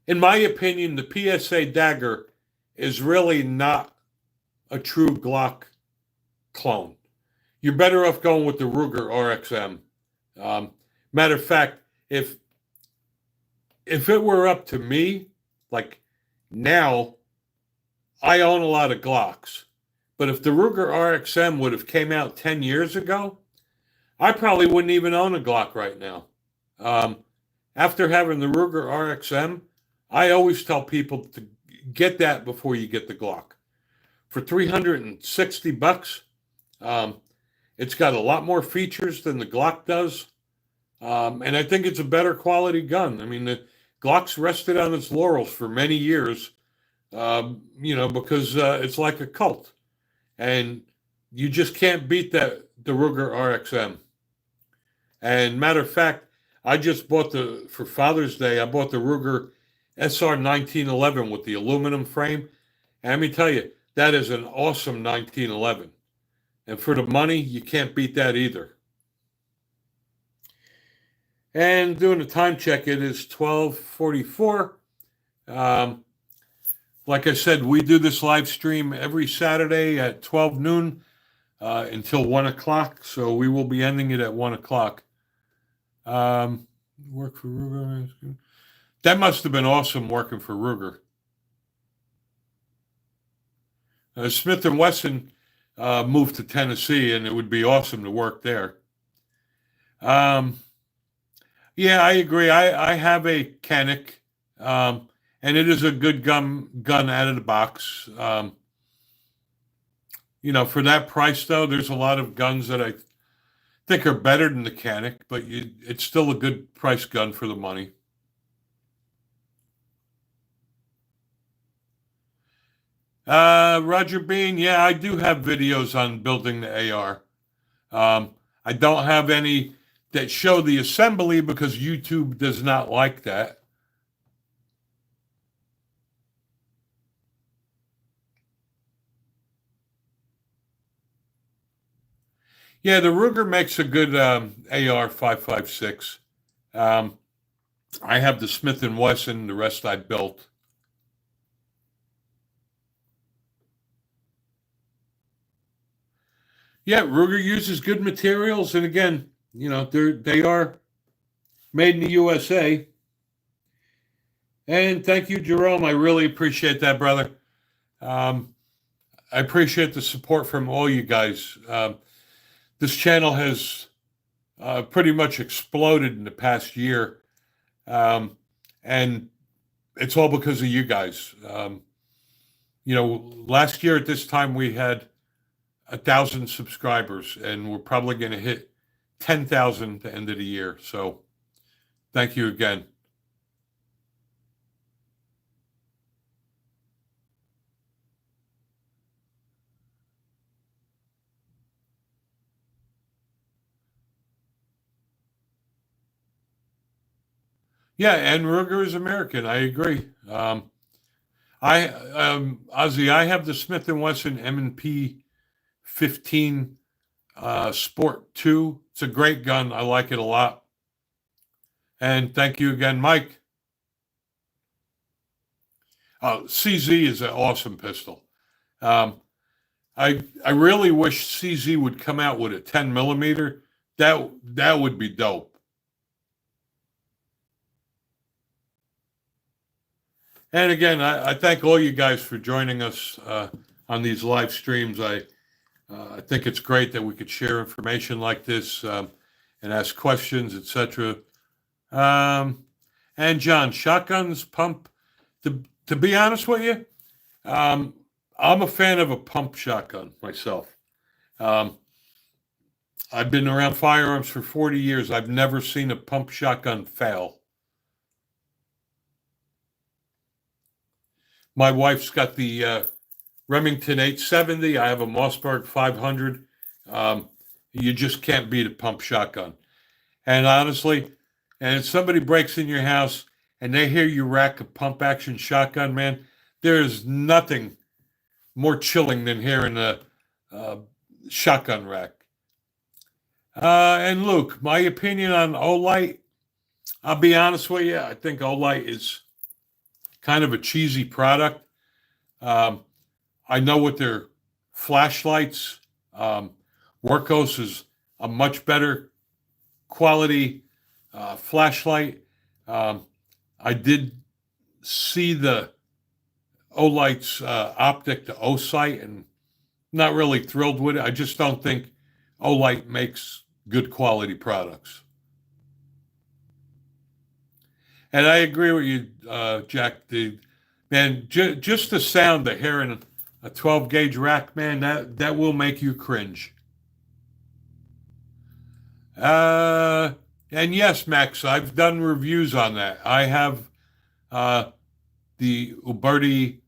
[SPEAKER 1] in my opinion, the PSA Dagger is really not a true Glock clone. You're better off going with the Ruger RXM. Matter of fact, if it were up to me, like now, I own a lot of Glocks. But if the Ruger RXM would have came out 10 years ago, I probably wouldn't even own a Glock right now. After having the Ruger RXM, I always tell people to get that before you get the Glock. For $360, it's got a lot more features than the Glock does. And I think it's a better quality gun. I mean, the Glock's rested on its laurels for many years, because it's like a cult. And you just can't beat the Ruger RXM. And matter of fact, I just bought for Father's Day, I bought the Ruger SR 1911 with the aluminum frame. And let me tell you, that is an awesome 1911. And for the money, you can't beat that either. And doing a time check, it is 12:44. Like I said, we do this live stream every Saturday at 12 noon until 1 o'clock. So we will be ending it at 1 o'clock. Work for Ruger. That must have been awesome working for Ruger. Smith & Wesson moved to Tennessee, and it would be awesome to work there. Yeah, I agree. I have a Canik, and it is a good gun out of the box. For that price, though, there's a lot of guns that I think are better than the Canik, but it's still a good price gun for the money. Roger Bean, yeah, I do have videos on building the AR. I don't have any that show the assembly because YouTube does not like that. Yeah, the Ruger makes a good AR 5.56. I have the Smith & Wesson, the rest I built. Yeah, Ruger uses good materials, and again, they are made in the USA. And thank you, Jerome. I really appreciate that, brother. I appreciate the support from all you guys. This channel has pretty much exploded in the past year, and it's all because of you guys. Last year at this time we had 1,000 subscribers, and we're probably going to hit 10,000 at the end of the year. So thank you again. Yeah, and Ruger is American. I agree. Ozzy, I have the Smith and Wesson M&P 15 Sport 2. It's a great gun. I like it a lot. And thank you again, Mike. CZ is an awesome pistol. Um, I really wish CZ would come out with a 10 millimeter. That would be dope. And again, I thank all you guys for joining us on these live streams. I think it's great that we could share information like this and ask questions, etc. Um, and John, shotguns, pump. To be honest with you, um, I'm a fan of a pump shotgun myself. Um, I've been around firearms for 40 years. I've never seen a pump shotgun fail. My wife's got the Remington 870. I have a Mossberg 500. Um, you just can't beat a pump shotgun. And honestly, and if somebody breaks in your house and they hear you rack a pump action shotgun, man, there is nothing more chilling than hearing a shotgun rack. And Luke, my opinion on Olight, I'll be honest with you, I think Olight is kind of a cheesy product. Um, I know with their flashlights, um, Workhorse is a much better quality flashlight. Um, I did see the Olight's optic, the O-Sight, and not really thrilled with it. I just don't think Olight makes good quality products. And I agree with you, Jack. Just the sound of hearing a 12 gauge rack, man, that will make you cringe. Uh, and yes, Max, I've done reviews on that. I have uh, the Uberti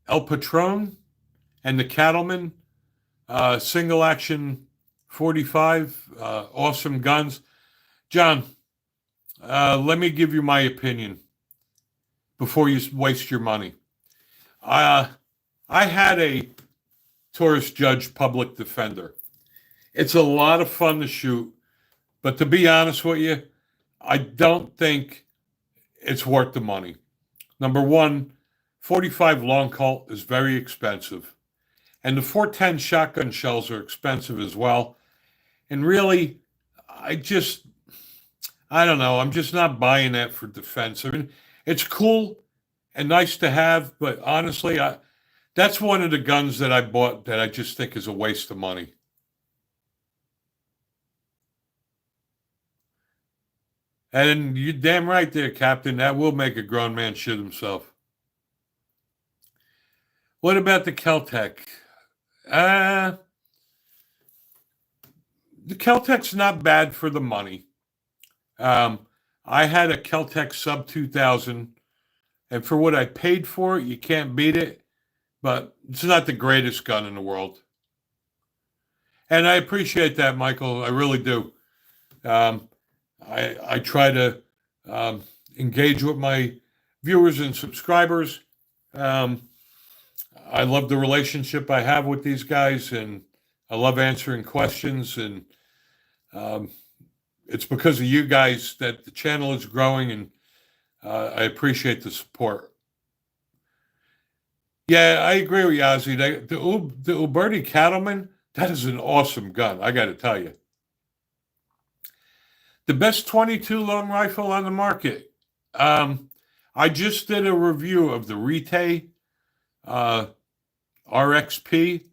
[SPEAKER 1] El Patron and the Cattleman single action 45, awesome guns. John, let me give you my opinion before you waste your money. Uh, I had a Taurus Judge public defender. It's a lot of fun to shoot, but to be honest with you, I don't think it's worth the money. Number one, 45 long Colt is very expensive, and the 410 shotgun shells are expensive as well. And really, I just, I don't know. I'm just not buying that for defense. I mean, it's cool and nice to have, but honestly, that's one of the guns that I bought that I just think is a waste of money. And you're damn right there, Captain. That will make a grown man shit himself. What about the Keltec? Uh, the Keltec's not bad for the money. Um, I had a Keltec sub 2000, and for what I paid for it, you can't beat it, but it's not the greatest gun in the world. And I appreciate that, Michael. I really do. Um, I try to um, engage with my viewers and subscribers. Um, I love the relationship I have with these guys, and I love answering questions. And um, it's because of you guys that the channel is growing, and I appreciate the support. Yeah, I agree with you, Ozzy. The Uberti Cattleman, that is an awesome gun. I got to tell you, the best 22 long rifle on the market. Um, I just did a review of the Rite uh, RXP,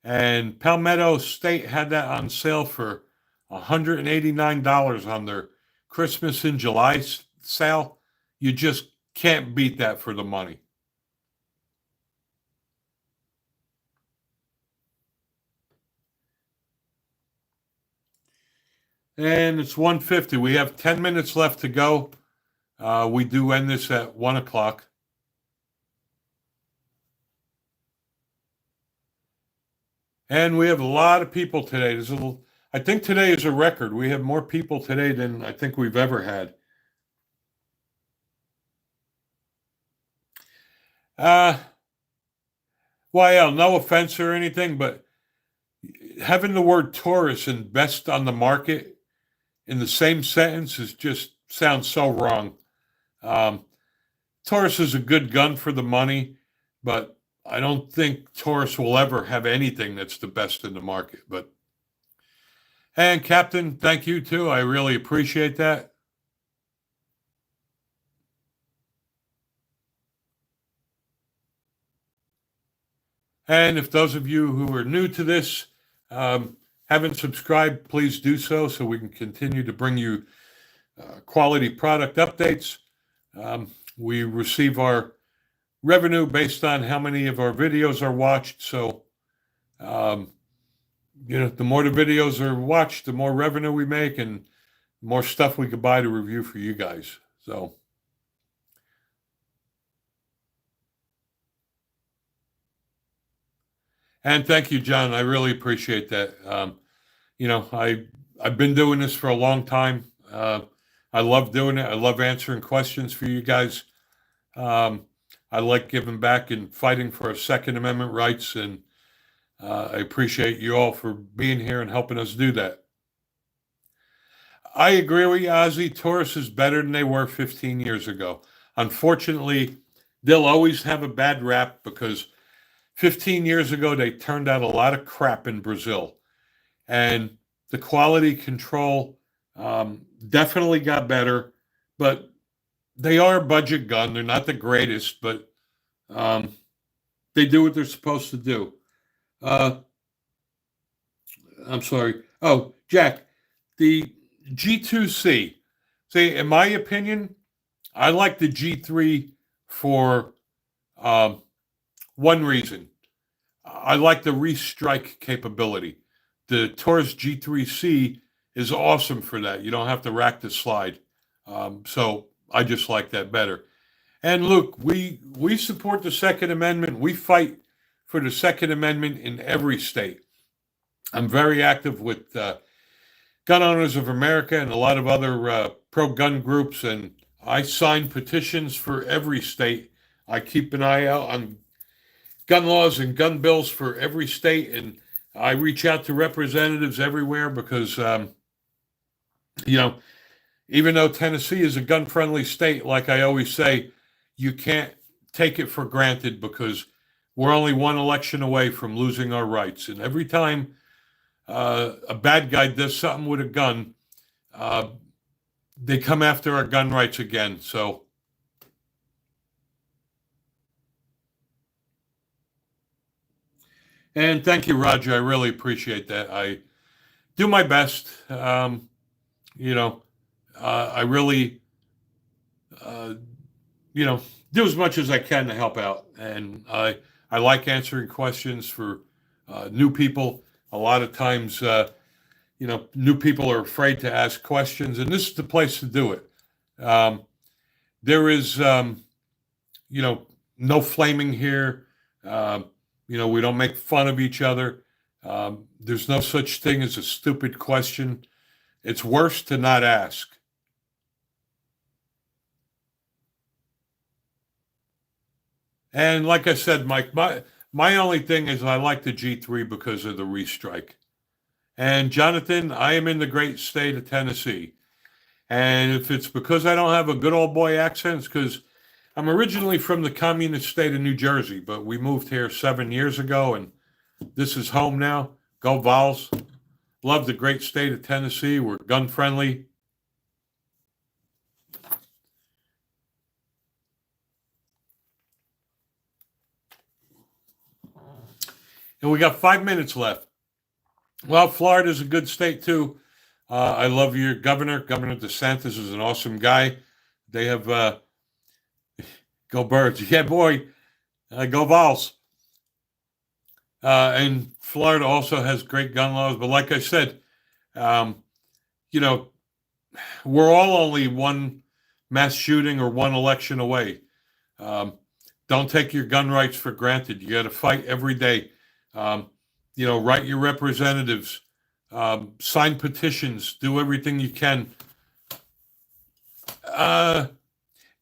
[SPEAKER 1] and Palmetto State had that on sale for $189 on their Christmas in July sale. You just can't beat that for the money. And it's 1:50. We have 10 minutes left to go. We do end this at 1 o'clock. And we have a lot of people today. I think today is a record. We have more people today than I think we've ever had. Uh, well, yeah, no offense or anything, but having the word Taurus and best on the market in the same sentence is just sounds so wrong. Um, Taurus is a good gun for the money, but I don't think Taurus will ever have anything that's the best in the market. But and Captain, thank you too. I really appreciate that. And if those of you who are new to this haven't subscribed, please do so we can continue to bring you quality product updates. We receive our revenue based on how many of our videos are watched. So, um, the more the videos are watched, the more revenue we make and the more stuff we could buy to review for you guys. So, and thank you, John. I really appreciate that. I've been doing this for a long time. I love doing it. I love answering questions for you guys. Um, I like giving back and fighting for our Second Amendment rights, and I appreciate you all for being here and helping us do that. I agree with you, Ozzy. Taurus is better than they were 15 years ago. Unfortunately, they'll always have a bad rap because 15 years ago they turned out a lot of crap in Brazil, and the quality control definitely got better, but they are a budget gun. They're not the greatest, but um, they do what they're supposed to do. Uh, I'm sorry. Oh, Jack, the G2C. See, in my opinion, I like the G3 for um, one reason. I like the restrike capability. The Taurus G3C is awesome for that. You don't have to rack the slide. So I just like that better. And Luke, we support the Second Amendment. We fight for the Second Amendment in every state. I'm very active with Gun Owners of America and a lot of other pro-gun groups, and I sign petitions for every state. I keep an eye out on gun laws and gun bills for every state, and I reach out to representatives everywhere because, you know, even though Tennessee is a gun-friendly state, like I always say, you can't take it for granted because we're only one election away from losing our rights. And every time a bad guy does something with a gun, uh, they come after our gun rights again. So, and thank you, Roger. I really appreciate that. I do my best. You know, I really, uh, you know, do as much as I can to help out. And I like answering questions for new people. A lot of times, new people are afraid to ask questions, and this is the place to do it. Um, there is, you know, no flaming here. We don't make fun of each other. There's no such thing as a stupid question. It's worse to not ask. And like I said, Mike, my only thing is I like the G3 because of the restrike. And Jonathan, I am in the great state of Tennessee. And if it's because I don't have a good old boy accent, it's because I'm originally from the communist state of New Jersey, but we moved here 7 years ago, and this is home now. Go Vols. Love the great state of Tennessee. We're gun friendly. And we got 5 minutes left. Well, Florida's a good state too. I love your governor. Governor DeSantis is an awesome guy. They have go Birds. Yeah, boy, go Vols. And Florida also has great gun laws. But like I said, um, you know, we're all only one mass shooting or one election away. Um, don't take your gun rights for granted. You got to fight every day. Um, write your representatives, sign petitions, do everything you can.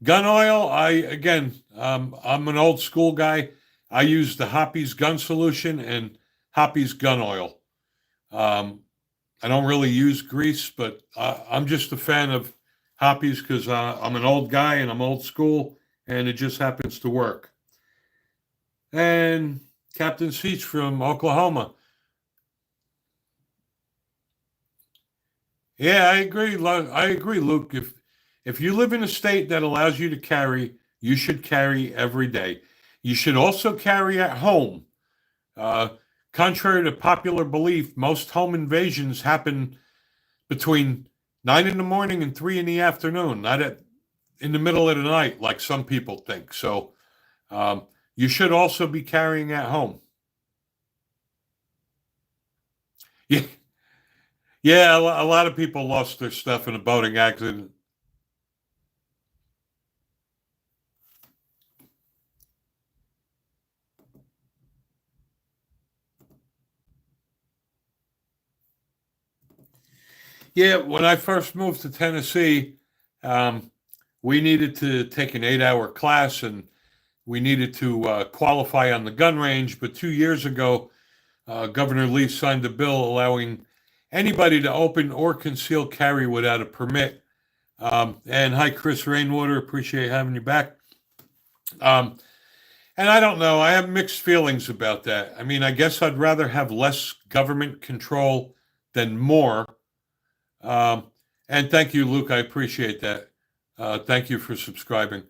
[SPEAKER 1] Gun oil, I'm an old school guy. I use the Hoppy's gun solution and Hoppy's gun oil. Um, I don't really use grease, but I'm just a fan of Hoppy's because I'm an old guy and I'm old school, and it just happens to work. And Captain Seach from Oklahoma. Yeah, I agree. I agree, Luke. If you live in a state that allows you to carry, you should carry every day. You should also carry at home. Uh, Contrary to popular belief, most home invasions happen between 9 in the morning and 3 in the afternoon, not in the middle of the night, like some people think. So um, you should also be carrying at home. Yeah, yeah. A lot of people lost their stuff in a boating accident. Yeah, when I first moved to Tennessee, um, we needed to take an 8-hour class and we needed to qualify on the gun range. But 2 years ago, Governor Lee signed a bill allowing anybody to open or conceal carry without a permit. And hi, Chris Rainwater. Appreciate having you back. Um, and I don't know. I have mixed feelings about that. I mean, I guess I'd rather have less government control than more. Um, and thank you, Luke. I appreciate that. Thank you for subscribing.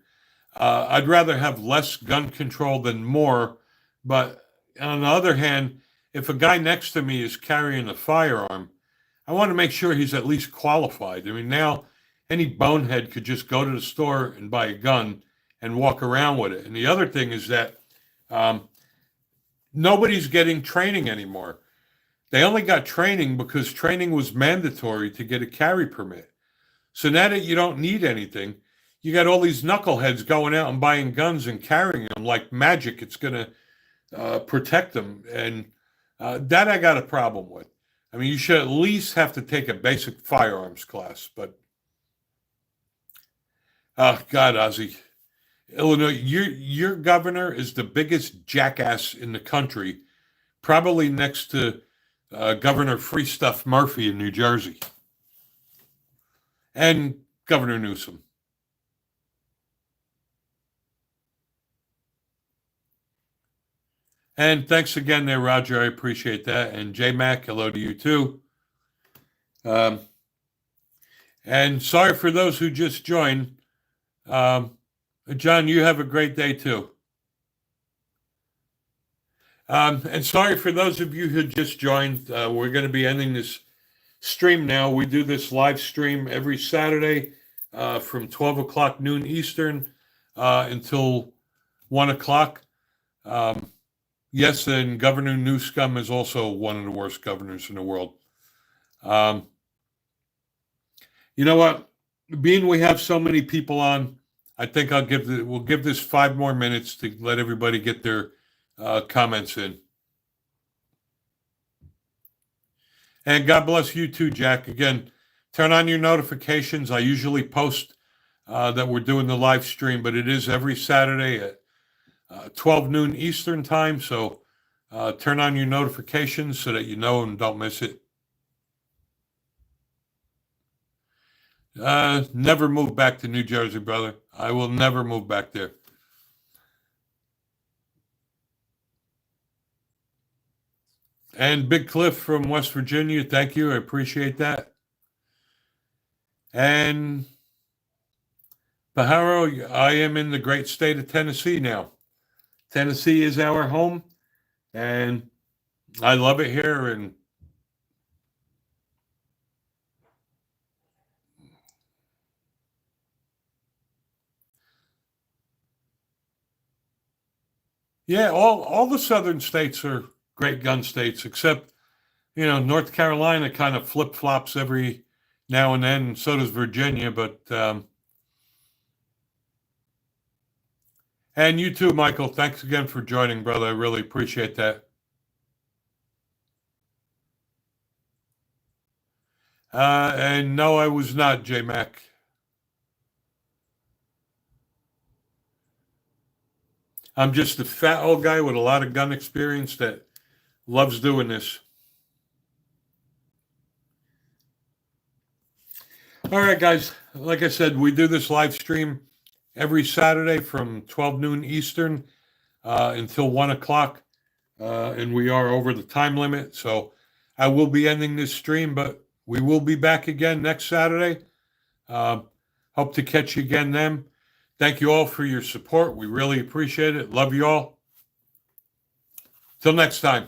[SPEAKER 1] I'd rather have less gun control than more. But on the other hand, if a guy next to me is carrying a firearm, I want to make sure he's at least qualified. I mean, now any bonehead could just go to the store and buy a gun and walk around with it. And the other thing is that um, nobody's getting training anymore. They only got training because training was mandatory to get a carry permit. So now that you don't need anything, you got all these knuckleheads going out and buying guns and carrying them like magic. It's going to protect them. And that I got a problem with. I mean, you should at least have to take a basic firearms class. But, oh, God, Ozzy. Illinois, your governor is the biggest jackass in the country, probably next to Governor Free Stuff Murphy in New Jersey and Governor Newsom. And thanks again there, Roger. I appreciate that. And J Mac, hello to you too. Um, and sorry for those who just joined. Um, John, you have a great day too. And sorry for those of you who just joined. We're going to be ending this stream now. We do this live stream every Saturday from 12 o'clock noon Eastern until 1 o'clock. Yes, and Governor Newsom is also one of the worst governors in the world. You know what? Being we have so many people on, I think we'll give this 5 more minutes to let everybody get their comments in. And God bless you too, Jack. Again, turn on your notifications. I usually post that we're doing the live stream, but it is every Saturday at 12 noon Eastern time. So turn on your notifications so that you know and don't miss it. Never move back to New Jersey, brother. I will never move back there. And Big Cliff from West Virginia, thank you. I appreciate that. And Pajaro, I am in the great state of Tennessee now. Tennessee is our home, and I love it here. And yeah, all the southern states are great gun states, except North Carolina kind of flip flops every now and then. And so does Virginia, but and you too, Michael. Thanks again for joining, brother. I really appreciate that. And no, I was not, J Mac. I'm just a fat old guy with a lot of gun experience that loves doing this. All right, guys. Like I said, we do this live stream every Saturday from 12 noon Eastern until 1 o'clock. And we are over the time limit. So I will be ending this stream, but we will be back again next Saturday. Hope to catch you again then. Thank you all for your support. We really appreciate it. Love you all. Till next time.